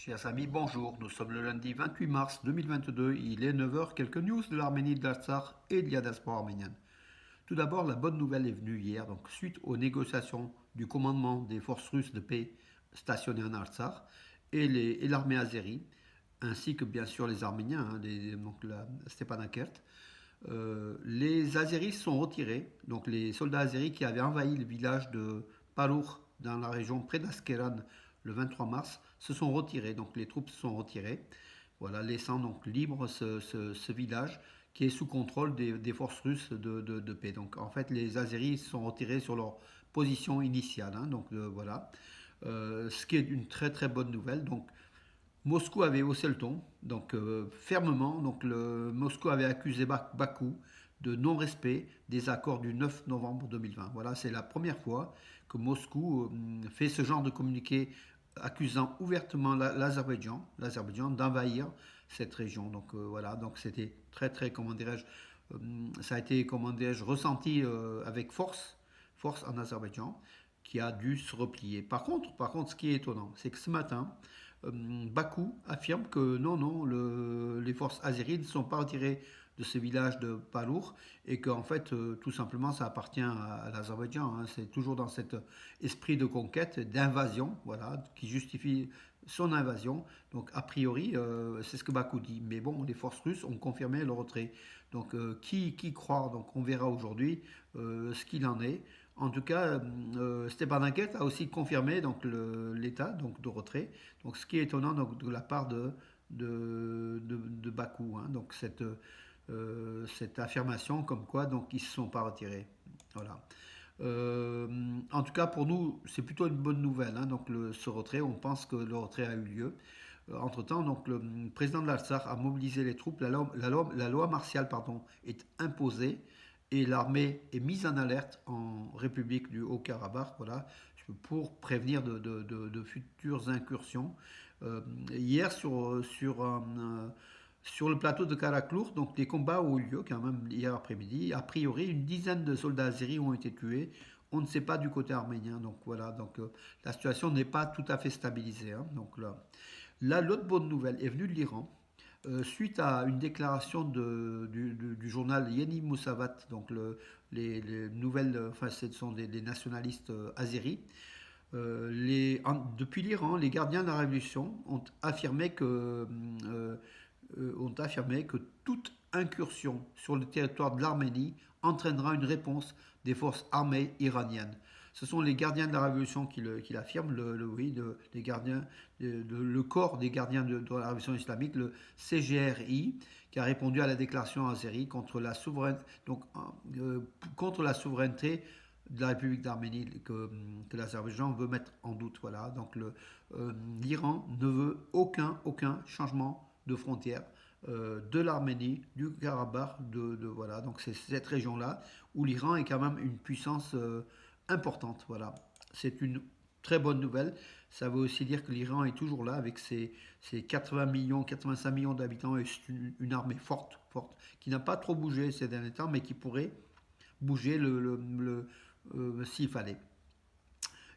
Chers amis, bonjour. Nous sommes le lundi 28 mars 2022. Il est 9 heures. Quelques news de l'Arménie, de l'Artsakh et de la diaspora arménienne. Tout d'abord, la bonne nouvelle est venue hier, donc suite aux négociations du commandement des forces russes de paix stationnées en Artsakh et l'armée azérie, ainsi que bien sûr les Arméniens, donc la Stepanakert. Les Azéris sont retirés, donc les soldats azéris qui avaient envahi le village de Parour dans la région près d'Askeran le 23 mars se sont retirés, donc les troupes se sont retirées, voilà, laissant donc libre ce village qui est sous contrôle des forces russes de paix. Donc en fait les Azéris se sont retirés sur leur position initiale, hein, donc voilà. Ce qui est une très très bonne nouvelle. Donc Moscou avait haussé le ton, donc fermement. Donc Moscou avait accusé Bakou de non-respect des accords du 9 novembre 2020. Voilà, c'est la première fois que Moscou fait ce genre de communiqué accusant ouvertement l'Azerbaïdjan d'envahir cette région. Donc voilà, donc c'était très très, comment dirais-je, ça a été, comment dirais-je, ressenti avec force en Azerbaïdjan, qui a dû se replier. Par contre, ce qui est étonnant, c'est que ce matin, Bakou affirme que non, les forces azéries ne sont pas retirées de ce village de Palour et qu'en fait, tout simplement, ça appartient à l'Azerbaïdjan, hein. C'est toujours dans cet esprit de conquête, d'invasion, voilà, qui justifie son invasion. Donc, a priori, c'est ce que Bakou dit. Mais bon, les forces russes ont confirmé le retrait. Donc, qui croire? Donc, on verra aujourd'hui ce qu'il en est. En tout cas, Stepanakert a aussi confirmé donc l'état donc de retrait. Donc, ce qui est étonnant donc, de la part de Bakou, hein. Donc cette affirmation comme quoi donc ils se sont pas retirés. Voilà. En tout cas, pour nous, c'est plutôt une bonne nouvelle, hein. Donc ce retrait, on pense que le retrait a eu lieu. Entre-temps, donc, le président de l'Artsakh a mobilisé les troupes. La loi martiale pardon, est imposée et l'armée est mise en alerte en République du Haut-Karabakh, voilà, pour prévenir de futures incursions. Hier, sur le plateau de Karaklour, donc des combats ont eu lieu quand même hier après-midi. A priori, une dizaine de soldats azéris ont été tués. On ne sait pas du côté arménien. Donc voilà, donc la situation n'est pas tout à fait stabilisée, hein. Donc là, l'autre bonne nouvelle est venue de l'Iran. Suite à une déclaration du journal Yeni Moussavat, donc les nouvelles, enfin ce sont des nationalistes azéris, depuis l'Iran, les gardiens de la révolution ont affirmé que toute incursion sur le territoire de l'Arménie entraînera une réponse des forces armées iraniennes. Ce sont les gardiens de la révolution qui l'affirment, oui, les gardiens, le corps des gardiens de la révolution islamique, le CGRI, qui a répondu à la déclaration azérie contre la souveraineté de la République d'Arménie que l'Azerbaïdjan veut mettre en doute. Voilà. Donc l'Iran ne veut aucun changement de frontière de l'Arménie, du Karabakh, voilà. Donc c'est cette région-là où l'Iran est quand même une puissance importante. Voilà. C'est une très bonne nouvelle. Ça veut aussi dire que l'Iran est toujours là avec ses 80 millions, 85 millions d'habitants et une armée forte, qui n'a pas trop bougé ces derniers temps, mais qui pourrait bouger s'il fallait.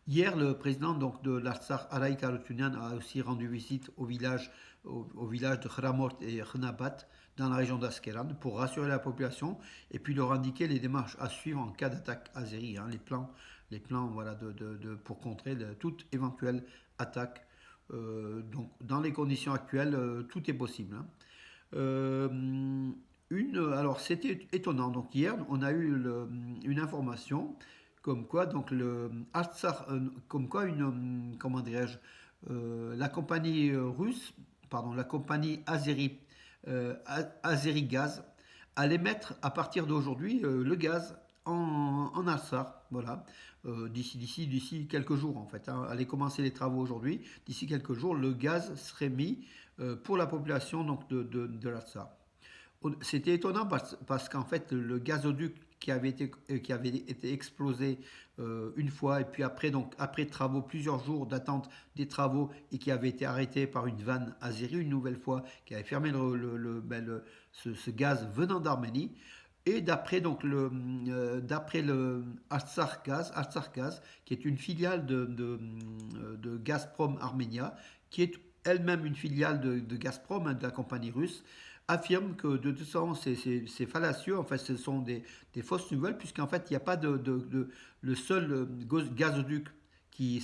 Hier, le président donc, de l'Artsakh, Araïk Haroutunian, a aussi rendu visite au village de Khramort et Khnabat dans la région d'Askeran pour rassurer la population et puis leur indiquer les démarches à suivre en cas d'attaque azérie, hein, les plans voilà, pour contrer toute éventuelle attaque. Donc, dans les conditions actuelles, tout est possible, hein. Euh, alors, c'était étonnant. Donc, hier, on a eu une information comme quoi, donc, comme quoi comment dirais-je, la compagnie russe, pardon, la compagnie Azeri Gaz, allait mettre à partir d'aujourd'hui le gaz en Artsakh, voilà, d'ici quelques jours en fait, hein. Allait commencer les travaux aujourd'hui. D'ici quelques jours, le gaz serait mis pour la population donc de l'Artsakh. C'était étonnant parce qu'en fait, le gazoduc qui avait été explosé une fois, et puis après, donc, après travaux, plusieurs jours d'attente des travaux, et qui avait été arrêté par une vanne azérie une nouvelle fois, qui avait fermé ce gaz venant d'Arménie. Et d'après le Artsakh Gaz, qui est une filiale de Gazprom Arménia, qui est elle-même une filiale de Gazprom, hein, de la compagnie russe, affirme que de toute façon c'est fallacieux, en fait ce sont des fausses nouvelles, puisqu'en fait il n'y a pas le seul gazoduc qui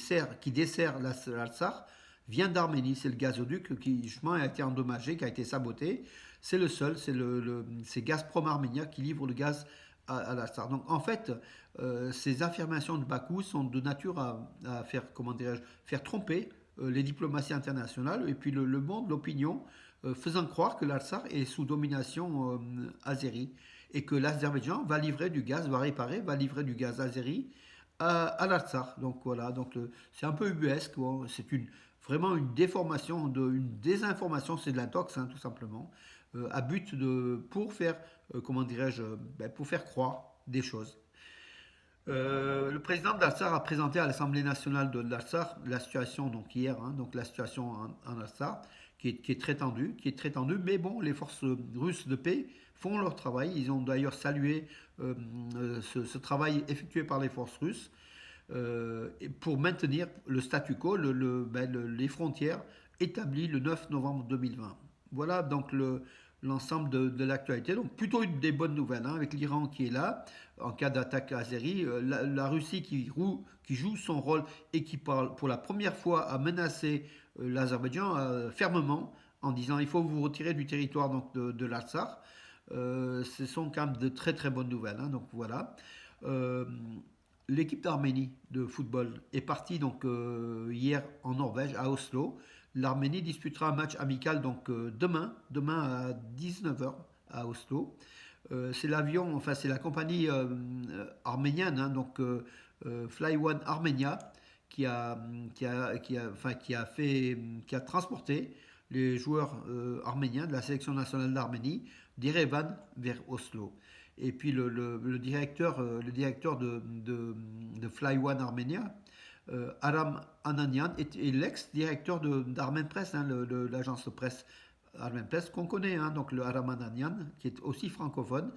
dessert l'Alsace vient d'Arménie, c'est le gazoduc qui justement a été endommagé, qui a été saboté, c'est le seul, c'est Gazprom Arménia qui livre le gaz à l'Alsace. Donc en fait, ces affirmations de Bakou sont de nature à faire, comment dirais-je, faire tromper les diplomaties internationales et puis le monde, l'opinion, faisant croire que l'Alsace est sous domination azérie et que l'Azerbaïdjan va livrer du gaz, va réparer, va livrer du gaz azéri à l'Alsace. Donc voilà, donc c'est un peu ubuesque, bon, c'est vraiment une déformation, une désinformation, c'est de l'intox, hein, tout simplement, à but pour faire, comment dirais-je, pour faire croire des choses. Le président d'Alsace a présenté à l'Assemblée nationale de l'Alsace la situation donc hier, hein, donc la situation en Alsace qui est très tendue, mais bon, les forces russes de paix font leur travail. Ils ont d'ailleurs salué ce travail effectué par les forces russes pour maintenir le statu quo, les frontières établies le 9 novembre 2020. Voilà donc l'ensemble de l'actualité. Donc plutôt des bonnes nouvelles, hein, avec l'Iran qui est là en cas d'attaque azérie, la Russie qui joue son rôle et qui parle pour la première fois à menacer l'Azerbaïdjan fermement en disant il faut vous retirer du territoire donc, de l'Artsakh. Ce sont quand même de très très bonnes nouvelles. Hein, donc voilà. Euh, L'équipe d'Arménie de football est partie donc hier en Norvège à Oslo. L'Arménie disputera un match amical donc demain à 19h à Oslo. C'est l'avion, enfin c'est la compagnie arménienne, hein, donc Fly One Armenia, qui a transporté les joueurs arméniens de la sélection nationale d'Arménie d'Erevan vers Oslo. Et puis le directeur de Fly One Armenia, Aram Ananian, est l'ex-directeur d'Armen Press, hein, l'agence de presse Armen Press qu'on connaît, hein, donc le Aram Ananian, qui est aussi francophone.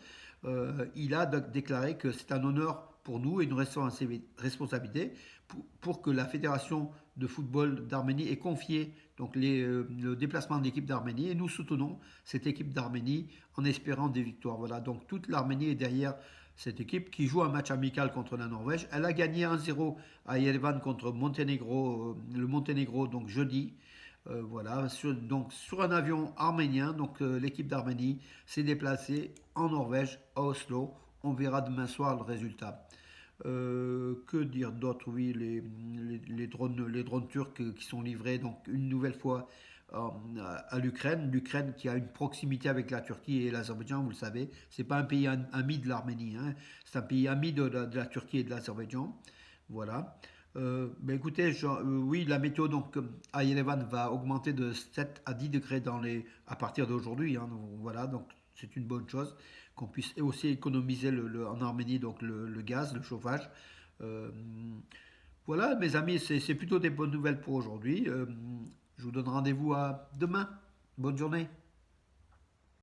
Il a déclaré que c'est un honneur pour nous et une responsabilité pour que la fédération de football d'Arménie ait confié donc le déplacement de l'équipe d'Arménie et nous soutenons cette équipe d'Arménie en espérant des victoires. Voilà, donc toute l'Arménie est derrière cette équipe qui joue un match amical contre la Norvège. Elle a gagné 1-0 à Yerevan contre le Monténégro donc jeudi. Voilà, donc sur un avion arménien, donc l'équipe d'Arménie s'est déplacée en Norvège, à Oslo. On verra demain soir le résultat. Que dire d'autre? Oui, les drones turcs qui sont livrés donc une nouvelle fois à l'Ukraine. L'Ukraine qui a une proximité avec la Turquie et l'Azerbaïdjan, vous le savez. C'est pas un pays ami de l'Arménie, hein. C'est un pays ami de la Turquie et de l'Azerbaïdjan. Voilà. Ben écoutez, oui, la météo donc à Yerevan va augmenter de 7 à 10 degrés à partir d'aujourd'hui, hein. Donc, voilà, donc c'est une bonne chose qu'on puisse aussi économiser en Arménie donc le gaz, le chauffage. Euh, voilà, mes amis, c'est plutôt des bonnes nouvelles pour aujourd'hui. Je vous donne rendez-vous à demain. Bonne journée.